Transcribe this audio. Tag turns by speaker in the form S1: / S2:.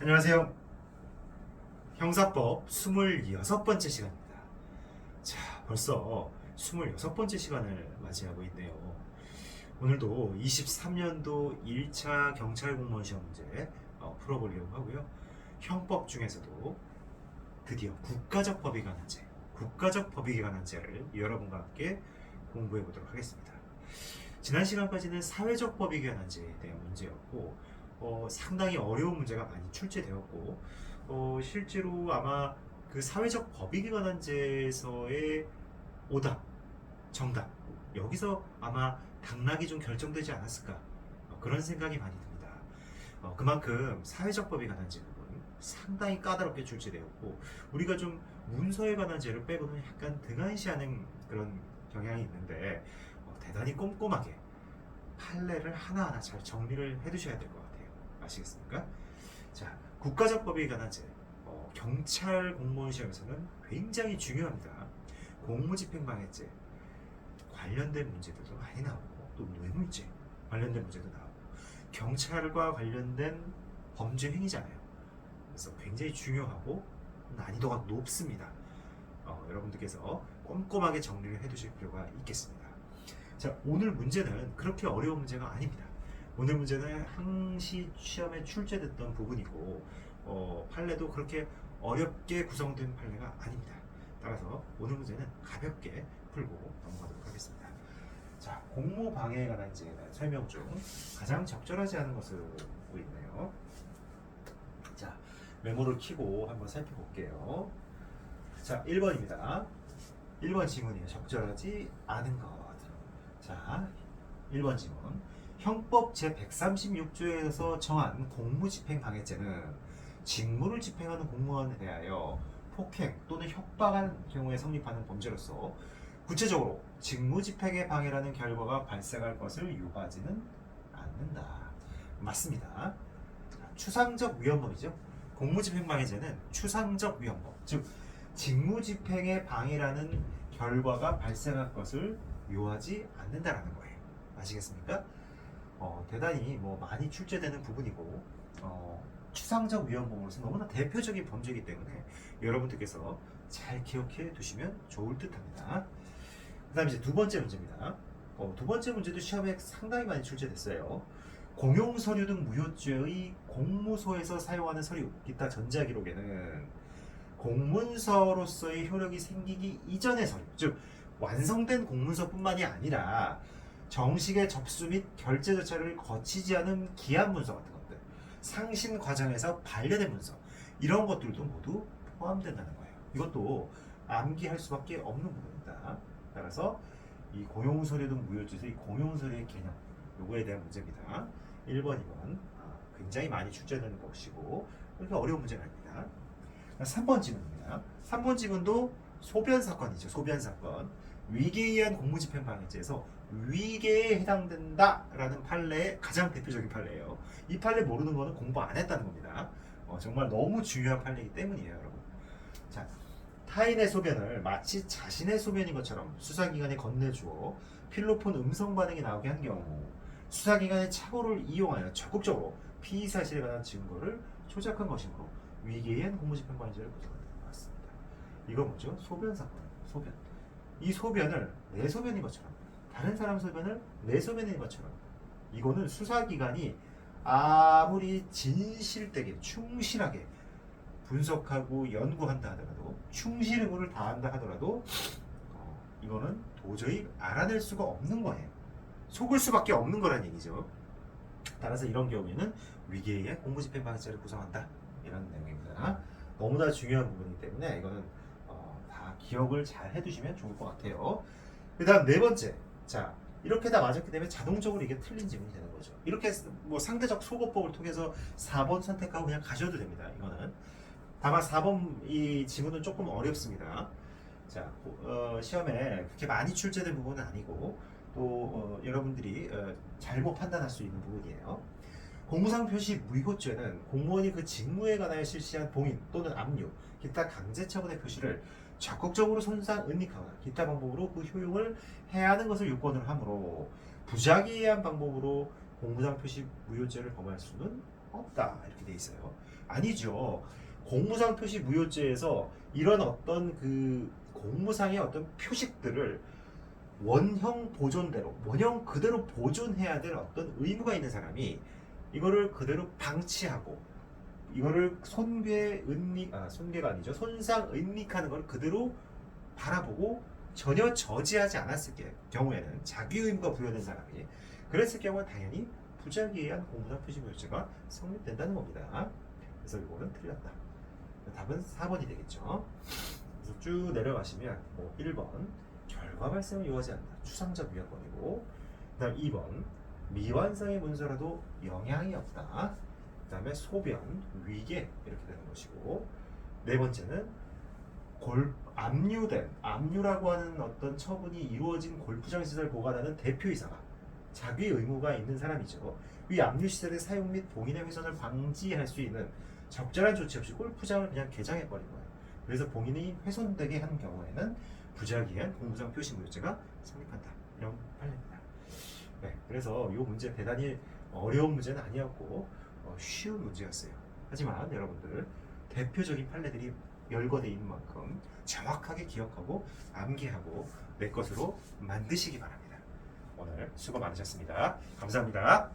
S1: 안녕하세요. 형사법 26번째 시간입니다. 자, 벌써 26번째 시간을 맞이하고 있네요. 오늘도 23년도 1차 경찰 공무원 시험 문제 풀어보려고 하고요. 형법 중에서도 드디어 국가적 법익에 관한 죄를 여러분과 함께 공부해 보도록 하겠습니다. 지난 시간까지는 사회적 법익에 관한 죄에 대한 문제였고 상당히 어려운 문제가 많이 출제되었고 실제로 아마 그 사회적 법익에 관한 죄에서의 오답, 정답 여기서 아마 당락이 좀 결정되지 않았을까 그런 생각이 많이 듭니다. 그만큼 사회적 법에 관한 죄는 상당히 까다롭게 출제되었고 우리가 좀 문서에 관한 죄를 빼고는 약간 등한시하는 그런 경향이 있는데 대단히 꼼꼼하게 판례를 하나하나 잘 정리를 해두셔야 될 것 같아요. 아시겠습니까? 자, 국가적 법에 관한 죄 경찰 공무원 시험에서는 굉장히 중요합니다. 공무집행방해죄 관련된 문제들도 많이 나오고 또 뇌물죄 관련된 문제도 나오고 경찰과 관련된 범죄 행위잖아요. 그래서 굉장히 중요하고 난이도가 높습니다. 여러분들께서 꼼꼼하게 정리를 해두실 필요가 있겠습니다. 자, 오늘 문제는 그렇게 어려운 문제가 아닙니다. 오늘 문제는 항시 시험에 출제됐던 부분이고 판례도 그렇게 어렵게 구성된 판례가 아닙니다. 따라서 오늘 문제는 가볍게 풀고 넘어가도록 하겠습니다. 자, 공무방해에 관한 이제 설명 중 가장 적절하지 않은 것을 보고 있네요. 자, 메모를 켜고 한번 살펴볼게요. 자, 1번입니다. 1번 지문이에요. 적절하지 않은 것. 자, 1번 지문. 형법 제136조에서 정한 공무집행방해죄는 직무를 집행하는 공무원에 대하여 폭행 또는 협박한 경우에 성립하는 범죄로서 구체적으로 직무집행의 방해라는 결과가 발생할 것을 요구하지는 않는다. 맞습니다. 추상적 위헌범이죠. 공무집행방해죄는 추상적 위헌범, 즉 직무집행의 방해라는 결과가 발생할 것을 요하지 않는다라는 거예요. 아시겠습니까? 대단히 많이 출제되는 부분이고 추상적 위헌범으로서 너무나 대표적인 범죄이기 때문에 여러분들께서 잘 기억해 두시면 좋을 듯합니다. 그 다음에 이제 두 번째 문제입니다. 두 번째 문제도 시험에 상당히 많이 출제됐어요. 공용서류 등 무효죄의 공무소에서 사용하는 서류, 기타 전자기록에는 공문서로서의 효력이 생기기 이전의 서류, 즉 완성된 공문서뿐만이 아니라 정식의 접수 및 결제 절차를 거치지 않은 기한 문서 같은 것들, 상신 과정에서 반려된 문서 이런 것들도 모두 포함된다는 거예요. 이것도 암기할 수밖에 없는 부분입니다. 따라서 이 공용서류 등 무효죄에서 이 공용서류의 개념 요거에 대한 문제입니다. 1번, 2번 굉장히 많이 출제되는 것이고 그렇게 어려운 문제가 아닙니다. 3번 지문입니다. 3번 지문도 소변 사건이죠. 소변 사건. 위계에 의한 공무집행방해죄에서 위계에 해당된다라는 판례의 가장 대표적인 판례예요. 이 판례 모르는 거는 공부 안 했다는 겁니다. 정말 너무 중요한 판례이기 때문이에요, 여러분. 자, 타인의 소변을 마치 자신의 소변인 것처럼 수사기관에 건네주어 필로폰 음성 반응이 나오게 한 경우 수사기관의 착오를 이용하여 적극적으로 피의 사실에 관한 증거를 조작한 것이므로 위계에 의한 공무집행방해죄를 구성한다. 맞습니다. 이거 뭐죠? 소변 사건. 소변. 이 소변을 내 소변인 것처럼 다른 사람 소변을 내 소변인 것처럼 이거는 수사기관이 아무리 진실되게 충실하게 분석하고 연구한다 하더라도 충실 의무를 다한다 하더라도 이거는 도저히 알아낼 수가 없는 거예요. 속을 수밖에 없는 거란 얘기죠. 따라서 이런 경우에는 위계에 의한 공무집행방해죄를 구성한다. 이런 내용입니다. 너무나 중요한 부분이기 때문에 이거는 다 기억을 잘 해두시면 좋을 것 같아요. 그 다음 네 번째. 자, 이렇게 다 맞았기 때문에 자동적으로 이게 틀린 지문이 되는 거죠. 이렇게 상대적 소거법을 통해서 4번 선택하고 그냥 가셔도 됩니다. 이거는. 다만 4번 이 지문은 조금 어렵습니다. 자, 시험에 그렇게 많이 출제된 부분은 아니고 또 여러분들이 잘못 판단할 수 있는 부분이에요. 공무상 표시 무효죄는 공무원이 그 직무에 관하여 실시한 봉인 또는 압류, 기타 강제 처분의 표시를 적극적으로 손상, 은닉하거나 기타 방법으로 그 효용을 해하는 것을 요건으로 하므로 부작위에 의한 방법으로 공무상 표시 무효죄를 범할 수는 없다 이렇게 돼 있어요. 아니죠. 공무상 표시 무효죄에서 이런 어떤 그 공무상의 어떤 표식들을 원형 보존대로 원형 그대로 보존해야 될 어떤 의무가 있는 사람이 이거를 그대로 방치하고 이거를 손괴가 아니죠. 손상 은닉하는 걸 그대로 바라보고 전혀 저지하지 않았을 경우에는 자기 의무가 부여된 사람이 그랬을 경우는 당연히 부작위에 공무상 표시무효죄가 성립된다는 겁니다. 그래서 이거는 틀렸다. 답은 4번이 되겠죠. 그래서 쭉 내려가시면 뭐 1번 결과 발생을 요하지 않는다. 추상적 위헌권이고, 그다음 2번 미완성의 문서라도 영향이 없다. 그다음에 소변, 위계 이렇게 되는 것이고, 네 번째는 압류라고 하는 어떤 처분이 이루어진 골프장 시설 보관하는 대표이사가 자기 의무가 있는 사람이죠. 이 압류 시설의 사용 및 봉인의 훼손을 방지할 수 있는 적절한 조치 없이 골프장을 그냥 개장해 버린 거예요. 그래서 봉인이 훼손되게 한 경우에는 부작위한 공무상 표시무효죄가 성립한다. 이런 판례입니다. 네, 그래서 이 문제 대단히 어려운 문제는 아니었고 쉬운 문제였어요. 하지만 여러분들 대표적인 판례들이 열거되어 있는 만큼 정확하게 기억하고 암기하고 내 것으로 만드시기 바랍니다. 오늘 수고 많으셨습니다. 감사합니다.